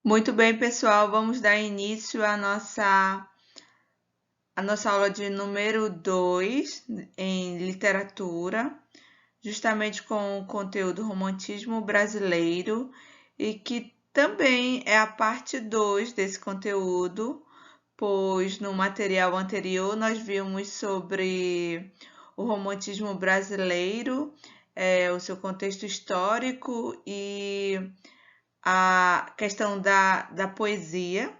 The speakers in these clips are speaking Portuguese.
Muito bem, pessoal, vamos dar início à nossa aula de número 2 em literatura, justamente com o conteúdo Romantismo Brasileiro, e que também é a parte 2 desse conteúdo, pois no material anterior nós vimos sobre o romantismo brasileiro, o seu contexto histórico e a questão da poesia.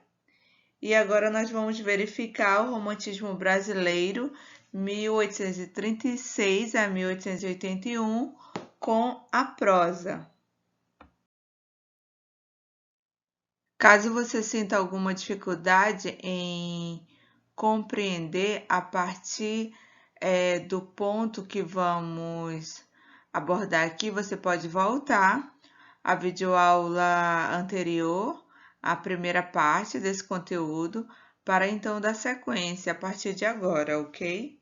E agora nós vamos verificar o romantismo brasileiro 1836 a 1881 com a prosa. Caso você sinta alguma dificuldade em compreender a partir do ponto que vamos abordar aqui, você pode voltar à videoaula anterior, a primeira parte desse conteúdo, para então dar sequência a partir de agora, ok?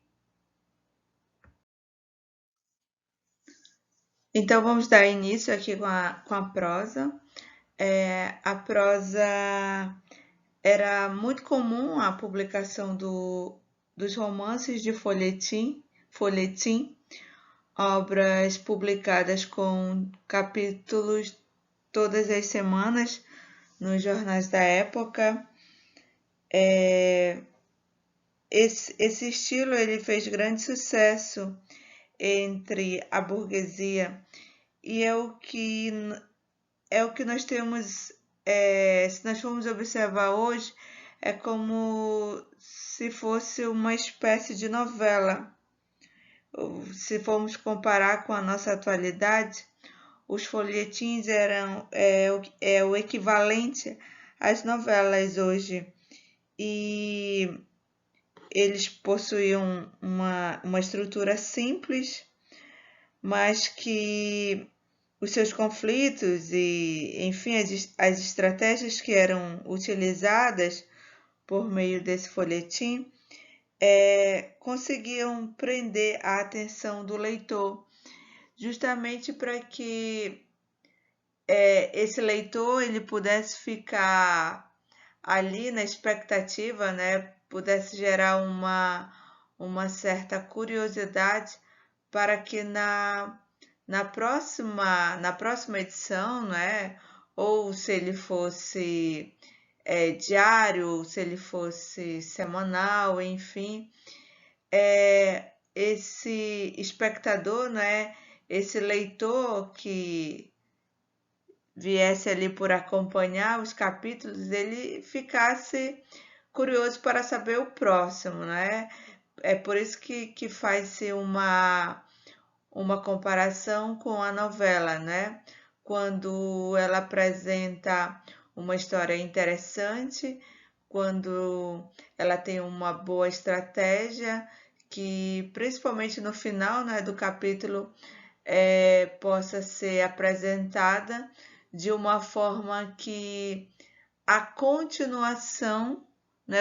Então vamos dar início aqui com a prosa. A prosa era muito comum a publicação dos romances de folhetim, obras publicadas com capítulos todas as semanas nos jornais da época. Esse estilo ele fez grande sucesso entre a burguesia e é o que nós temos. Se nós formos observar hoje, é como se fosse uma espécie de novela. Se formos comparar com a nossa atualidade, os folhetins eram o equivalente às novelas hoje. E eles possuíam uma estrutura simples, mas que os seus conflitos e, enfim, as estratégias que eram utilizadas por meio desse folhetim conseguiam prender a atenção do leitor, justamente para que esse leitor ele pudesse ficar ali na expectativa, né, pudesse gerar uma certa curiosidade para que na próxima edição, né, ou se ele fosse diário, se ele fosse semanal, enfim, esse espectador, né, esse leitor que viesse ali por acompanhar os capítulos, ele ficasse curioso para saber o próximo, né? É por isso que faz-se uma comparação com a novela, né? Quando ela apresenta uma história interessante, quando ela tem uma boa estratégia, que principalmente no final, né, do capítulo possa ser apresentada de uma forma que a continuação, né,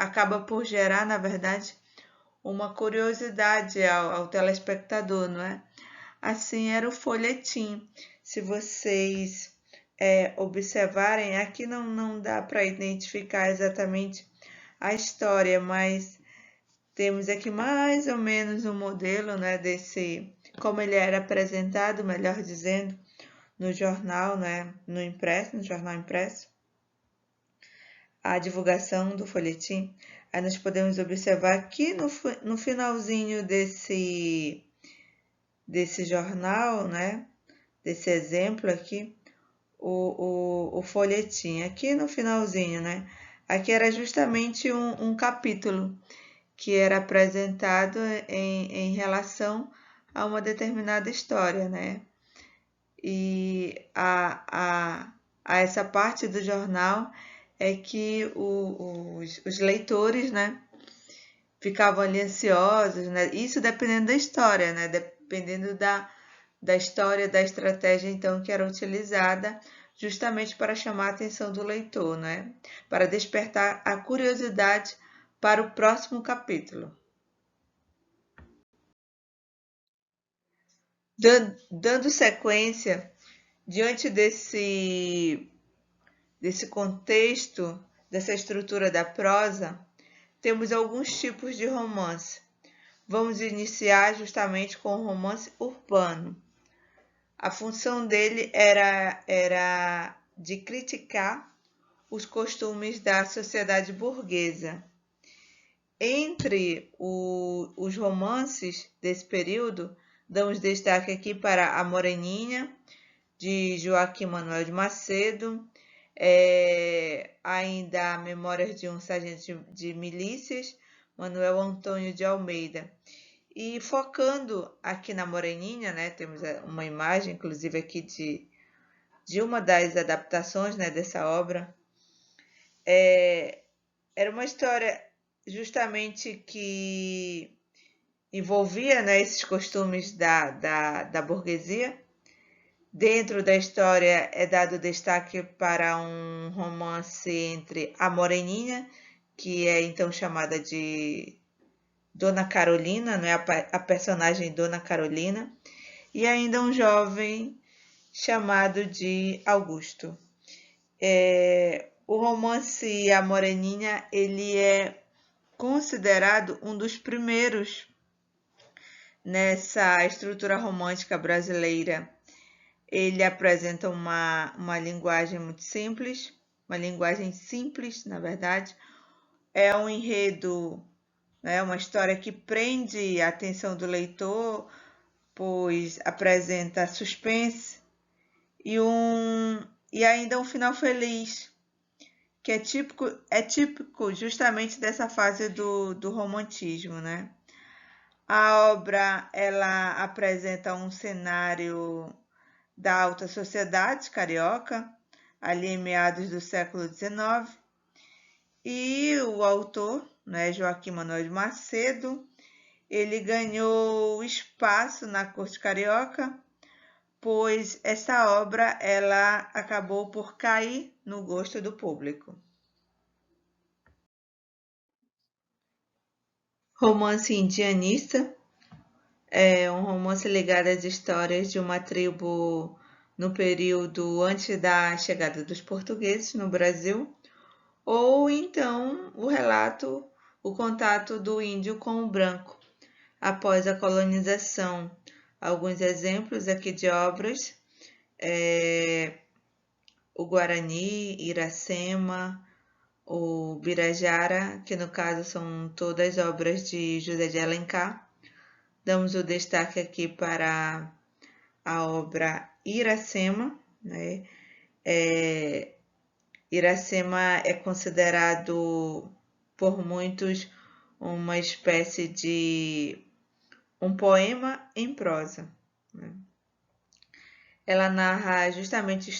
acaba por gerar, na verdade, uma curiosidade ao telespectador, não é? Assim era o folhetim. Se vocês observarem, aqui não dá para identificar exatamente a história, mas temos aqui mais ou menos um modelo, né, como ele era apresentado, melhor dizendo, no jornal, né, no jornal impresso, a divulgação do folhetim. Aí nós podemos observar aqui no finalzinho desse jornal, né, desse exemplo aqui, o folhetim, aqui no finalzinho, né, aqui era justamente um capítulo que era apresentado em relação a uma determinada história, né? E a essa parte do jornal é que os leitores, né, ficavam ali ansiosos, né? Isso dependendo da história, né? Dependendo da história, da estratégia, então, que era utilizada justamente para chamar a atenção do leitor, né? Para despertar a curiosidade para o próximo capítulo. Dando sequência, diante desse desse contexto, dessa estrutura da prosa, temos alguns tipos de romance. Vamos iniciar justamente com o romance urbano. A função dele era de criticar os costumes da sociedade burguesa. Entre os romances desse período, damos destaque aqui para A Moreninha, de Joaquim Manuel de Macedo, ainda Memórias de um Sargento de Milícias, Manuel Antônio de Almeida. E focando aqui na Moreninha, né, temos uma imagem, inclusive, aqui de uma das adaptações, né, dessa obra. Era uma história justamente que envolvia, né, esses costumes da burguesia. Dentro da história é dado destaque para um romance entre a Moreninha, que é então chamada de Dona Carolina, né, a personagem Dona Carolina, e ainda um jovem chamado de Augusto. O romance A Moreninha, ele é considerado um dos primeiros nessa estrutura romântica brasileira. Ele apresenta uma linguagem muito simples, uma linguagem simples, na verdade. É um enredo, né, uma história que prende a atenção do leitor, pois apresenta suspense e ainda um final feliz, que é típico justamente dessa fase do romantismo, né? A obra ela apresenta um cenário da alta sociedade carioca, ali em meados do século XIX, e o autor, né, Joaquim Manuel de Macedo, ele ganhou espaço na corte carioca, pois essa obra ela acabou por cair no gosto do público. Romance indianista é um romance ligado às histórias de uma tribo no período antes da chegada dos portugueses no Brasil, ou então o contato do índio com o branco após a colonização. Alguns exemplos aqui de obras: o Guarani, Iracema, o Birajara, que no caso são todas obras de José de Alencar. Damos o destaque aqui para a obra Iracema, né? Iracema é considerado por muitos uma espécie de um poema em prosa, né? Ela narra justamente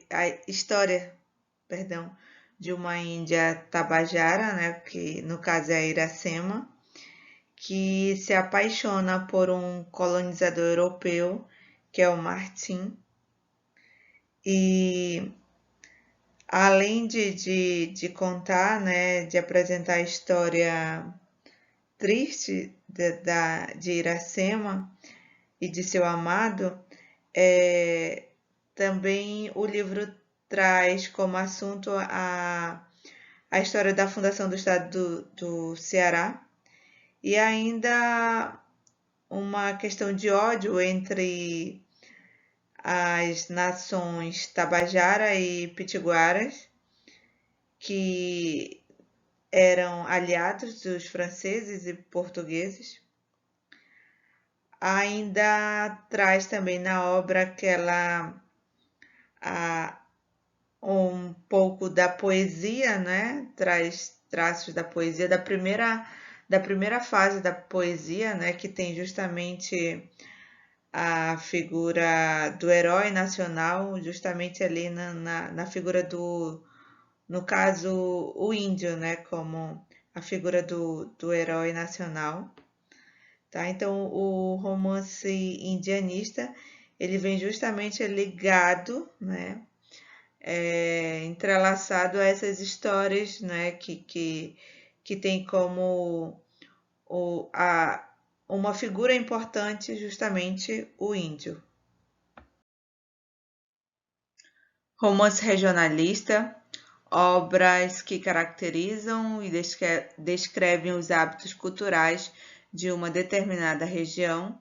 a história, perdão, de uma índia tabajara, né, que no caso é a Iracema, que se apaixona por um colonizador europeu, que é o Martim, e além de contar, né, de apresentar a história triste de Iracema e de seu amado, também o livro traz como assunto a história da fundação do estado do Ceará e ainda uma questão de ódio entre as nações Tabajara e Pitiguaras, que eram aliados dos franceses e portugueses. Ainda traz também na obra um pouco da poesia, né? Traz traços da poesia da primeira fase da poesia, né? Que tem justamente a figura do herói nacional, justamente ali na figura no caso, o índio, né? Como a figura do herói nacional. Tá? Então, o romance indianista, ele vem justamente ligado, né? Entrelaçado a essas histórias, né? Que tem como uma figura importante justamente o índio. Romance regionalista, obras que caracterizam e descrevem os hábitos culturais de uma determinada região.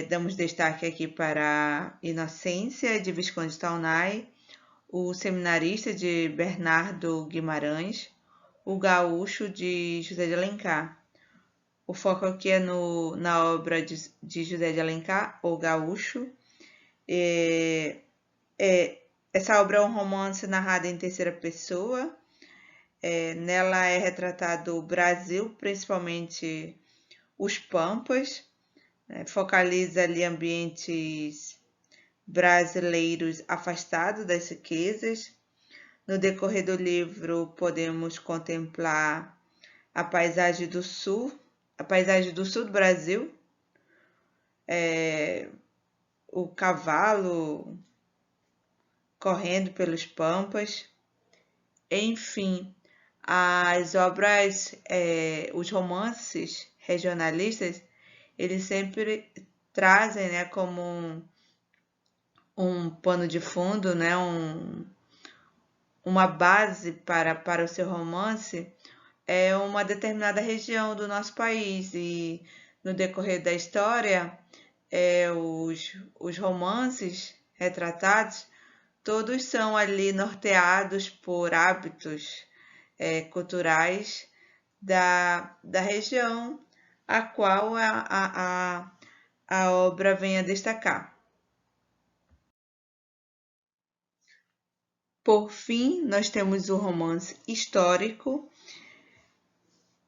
Damos destaque aqui para a Inocência, de Visconde Taunay, o Seminarista, de Bernardo Guimarães, o Gaúcho, de José de Alencar. O foco aqui é na obra de José de Alencar, O Gaúcho. Essa obra é um romance narrado em terceira pessoa. Nela é retratado o Brasil, principalmente os Pampas. Focaliza ali ambientes brasileiros afastados das riquezas. No decorrer do livro, podemos contemplar a paisagem do sul do Brasil, o cavalo correndo pelos pampas, enfim, as obras, os romances regionalistas, eles sempre trazem, né, como um pano de fundo, né, uma base para o seu romance, é uma determinada região do nosso país, e no decorrer da história, os romances retratados, todos são ali norteados por hábitos culturais da região a qual a obra vem a destacar. Por fim, nós temos o romance histórico.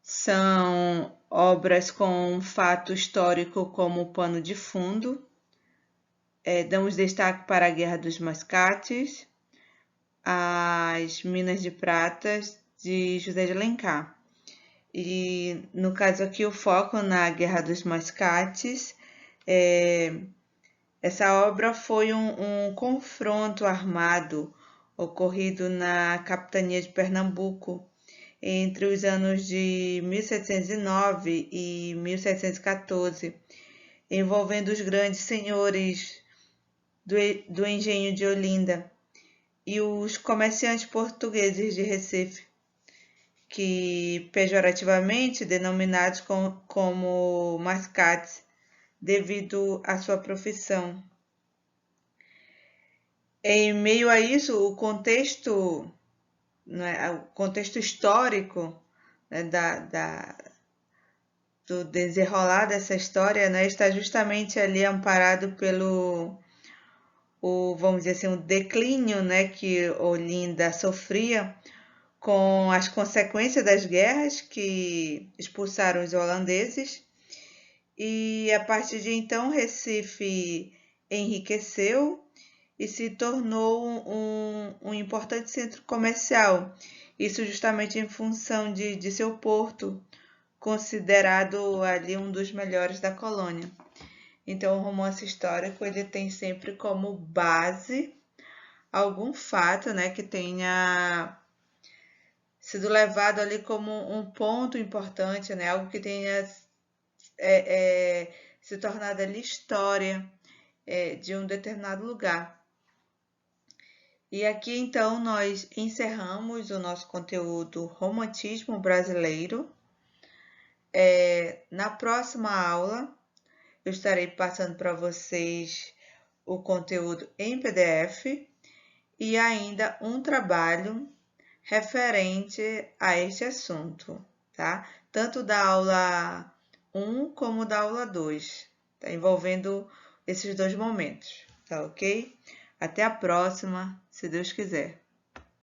São obras com um fato histórico como pano de fundo. Damos destaque para a Guerra dos Mascates, as Minas de Prata, de José de Alencar. E no caso aqui o foco na Guerra dos Mascates. Essa obra foi um confronto armado ocorrido na capitania de Pernambuco entre os anos de 1709 e 1714, envolvendo os grandes senhores do engenho de Olinda e os comerciantes portugueses de Recife, que pejorativamente denominados como mascates, devido à sua profissão. Em meio a isso, o contexto histórico, né, do desenrolar dessa história, né, está justamente ali amparado pelo vamos dizer assim, o declínio, né, que Olinda sofria com as consequências das guerras que expulsaram os holandeses. E a partir de então, Recife enriqueceu e se tornou um importante centro comercial. Isso justamente em função de seu porto, considerado ali um dos melhores da colônia. Então, o romance histórico ele tem sempre como base algum fato, né, que tenha sido levado ali como um ponto importante, né, algo que tenha se tornado ali história de um determinado lugar. E aqui então nós encerramos o nosso conteúdo Romantismo Brasileiro. Na próxima aula eu estarei passando para vocês o conteúdo em PDF e ainda um trabalho referente a este assunto, tá? Tanto da aula 1 como da aula 2, tá? Envolvendo esses dois momentos, tá ok? Até a próxima, se Deus quiser.